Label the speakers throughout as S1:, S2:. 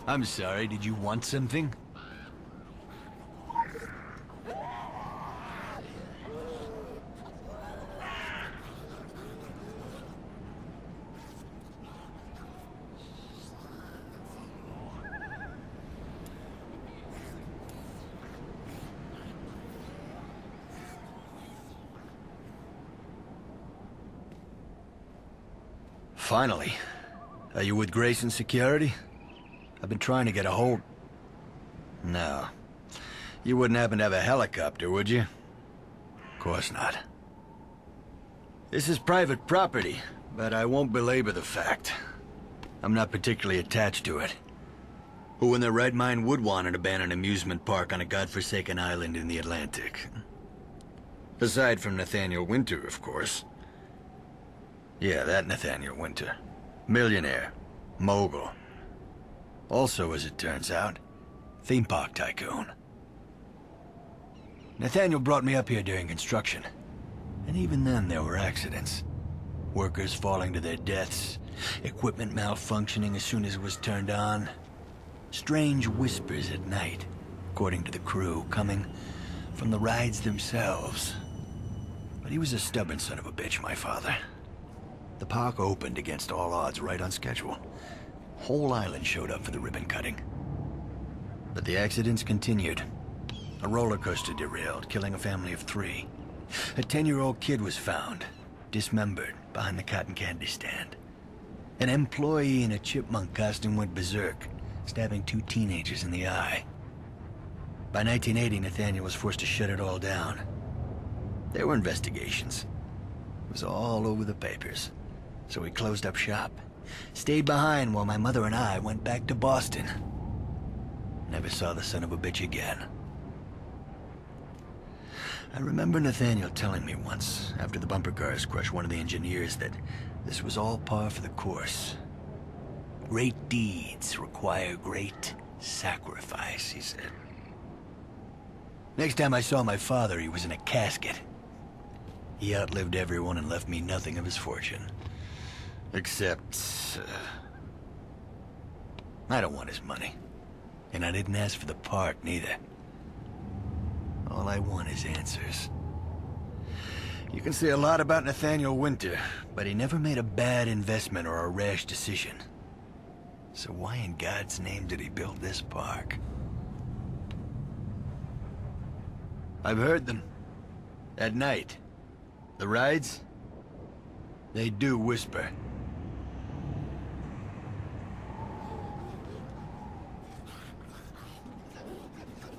S1: I'm sorry, did you want something? Finally. Are you with Grayson Security? I've been trying to get a hold... No. You wouldn't happen to have a helicopter, would you? Of course not. This is private property, but I won't belabor the fact. I'm not particularly attached to it. Who in their right mind would want an abandoned amusement park on a godforsaken island in the Atlantic? Aside from Nathaniel Winter, of course. Yeah, that Nathaniel Winter. Millionaire. Mogul. Also, as it turns out, theme park tycoon. Nathaniel brought me up here during construction. And even then, there were accidents. Workers falling to their deaths. Equipment malfunctioning as soon as it was turned on. Strange whispers at night, according to the crew, coming from the rides themselves. But he was a stubborn son of a bitch, my father. The park opened against all odds right on schedule. Whole island showed up for the ribbon cutting. But the accidents continued. A roller coaster derailed, killing a family of 3. A 10-year-old kid was found, dismembered, behind the cotton candy stand. An employee in a chipmunk costume went berserk, stabbing 2 teenagers in the eye. By 1980, Nathaniel was forced to shut it all down. There were investigations. It was all over the papers. So we closed up shop. Stayed behind while my mother and I went back to Boston. Never saw the son of a bitch again. I remember Nathaniel telling me once, after the bumper cars crushed one of the engineers, that this was all par for the course. Great deeds require great sacrifice, he said. Next time I saw my father, he was in a casket. He outlived everyone and left me nothing of his fortune. Except... I don't want his money. And I didn't ask for the park, neither. All I want is answers. You can say a lot about Nathaniel Winter, but he never made a bad investment or a rash decision. So why in God's name did he build this park? I've heard them. At night. The rides? They do whisper.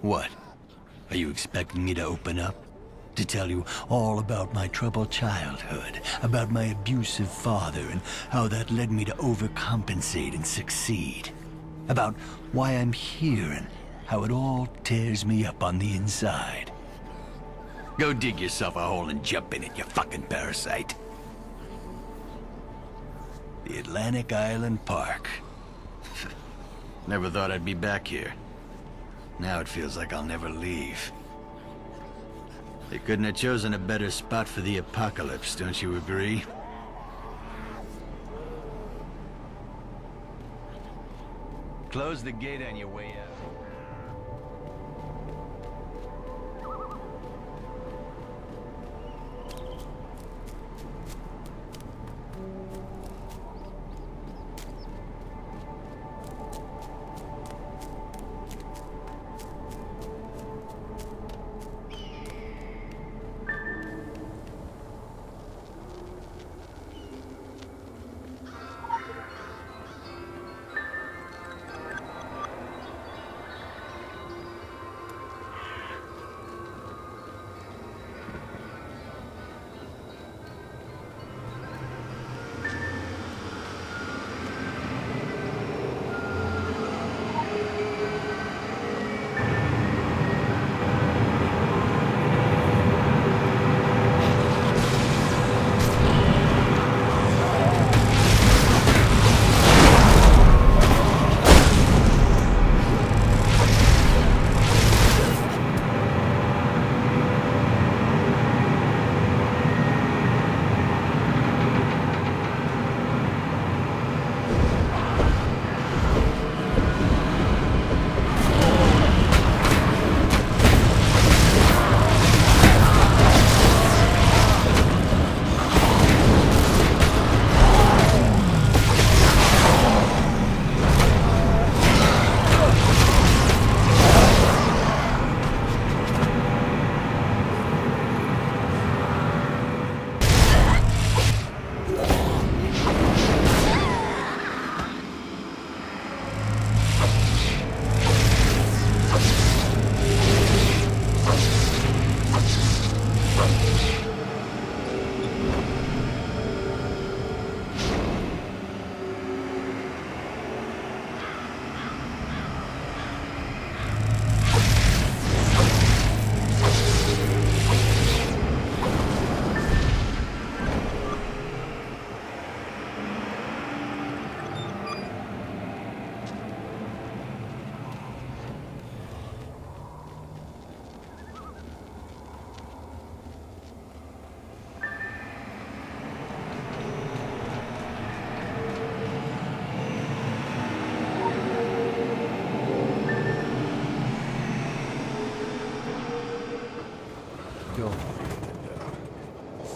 S1: What? Are you expecting me to open up? To tell you all about my troubled childhood, about my abusive father and how that led me to overcompensate and succeed? About why I'm here and how it all tears me up on the inside? Go dig yourself a hole and jump in it, you fucking parasite. The Atlantic Island Park. Never thought I'd be back here. Now it feels like I'll never leave. They couldn't have chosen a better spot for the apocalypse, don't you agree? Close the gate on your way out.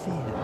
S2: fear.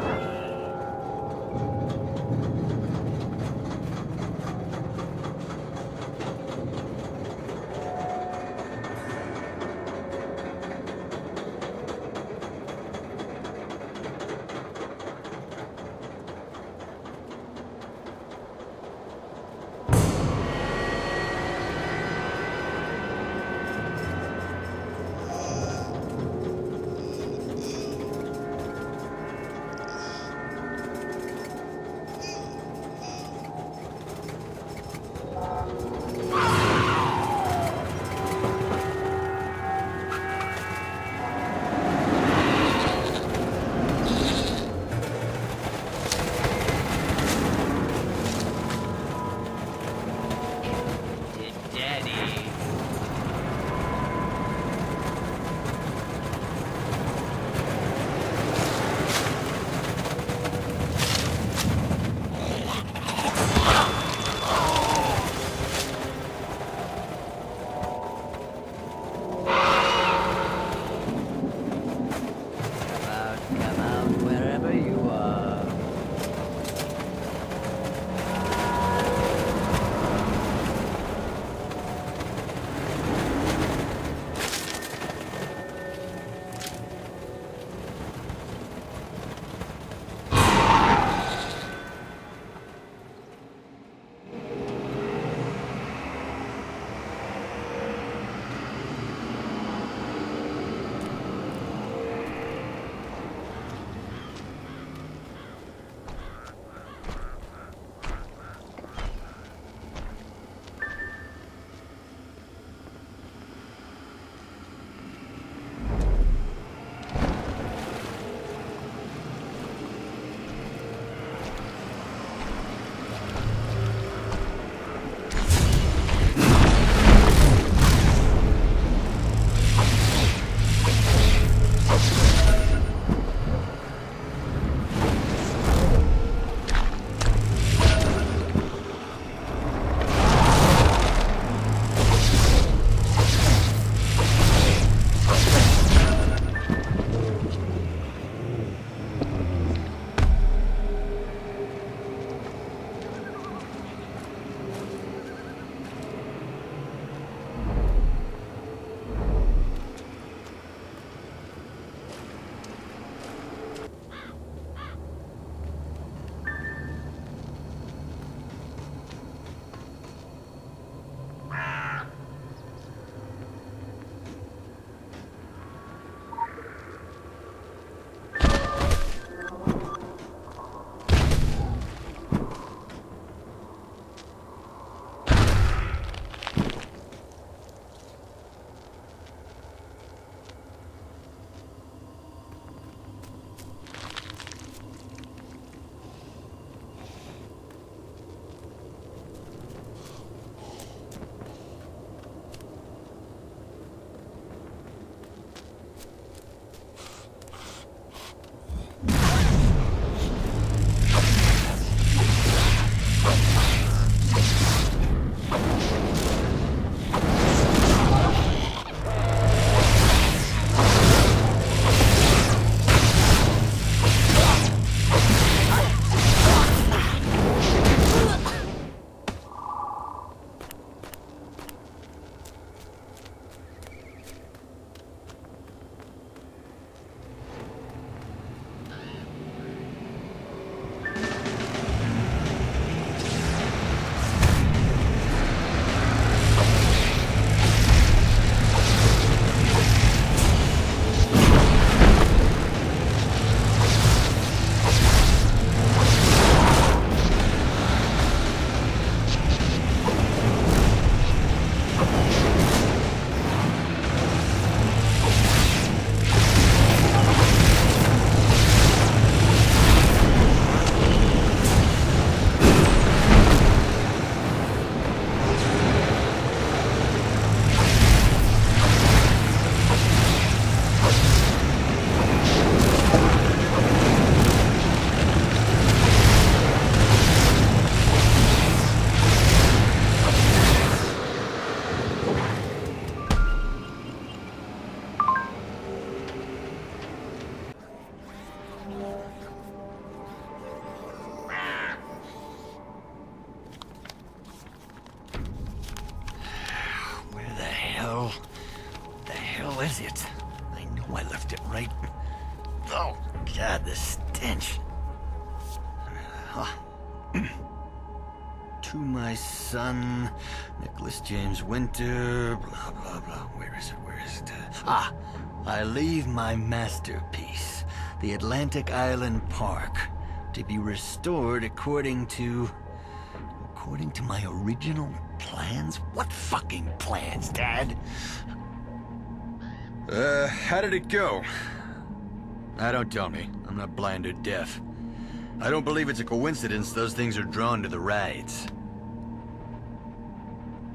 S1: the stench. To my son, Nicholas James Winter, blah, blah, blah. Where is it? I leave my masterpiece, the Atlantic Island Park, to be restored according to my original plans? What fucking plans, Dad? How did it go? Don't tell me. I'm not blind or deaf. I don't believe it's a coincidence those things are drawn to the rides.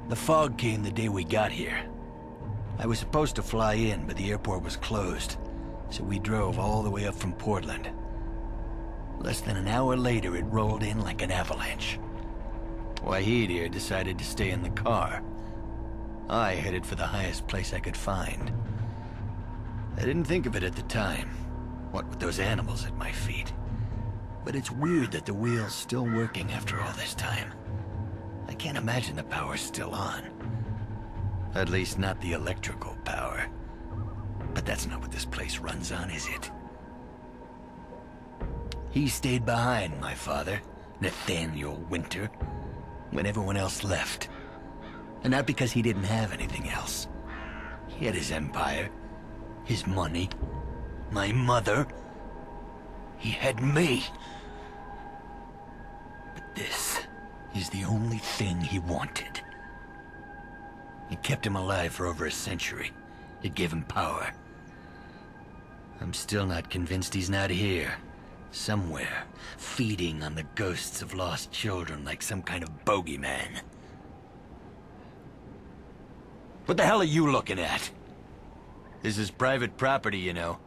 S1: The fog came the day we got here. I was supposed to fly in, but the airport was closed, so we drove all the way up from Portland. Less than an hour later, it rolled in like an avalanche. Wahid here decided to stay in the car. I headed for the highest place I could find. I didn't think of it at the time, what with those animals at my feet. But it's weird that the wheel's still working after all this time. I can't imagine the power's still on. At least not the electrical power. But that's not what this place runs on, is it? He stayed behind, my father, Nathaniel Winter, when everyone else left. And not because he didn't have anything else. He had his empire, his money, my mother. He had me. But this is the only thing he wanted. It kept him alive for over a century. It gave him power. I'm still not convinced he's not here. Somewhere, feeding on the ghosts of lost children like some kind of bogeyman. What the hell are you looking at? This is private property, you know.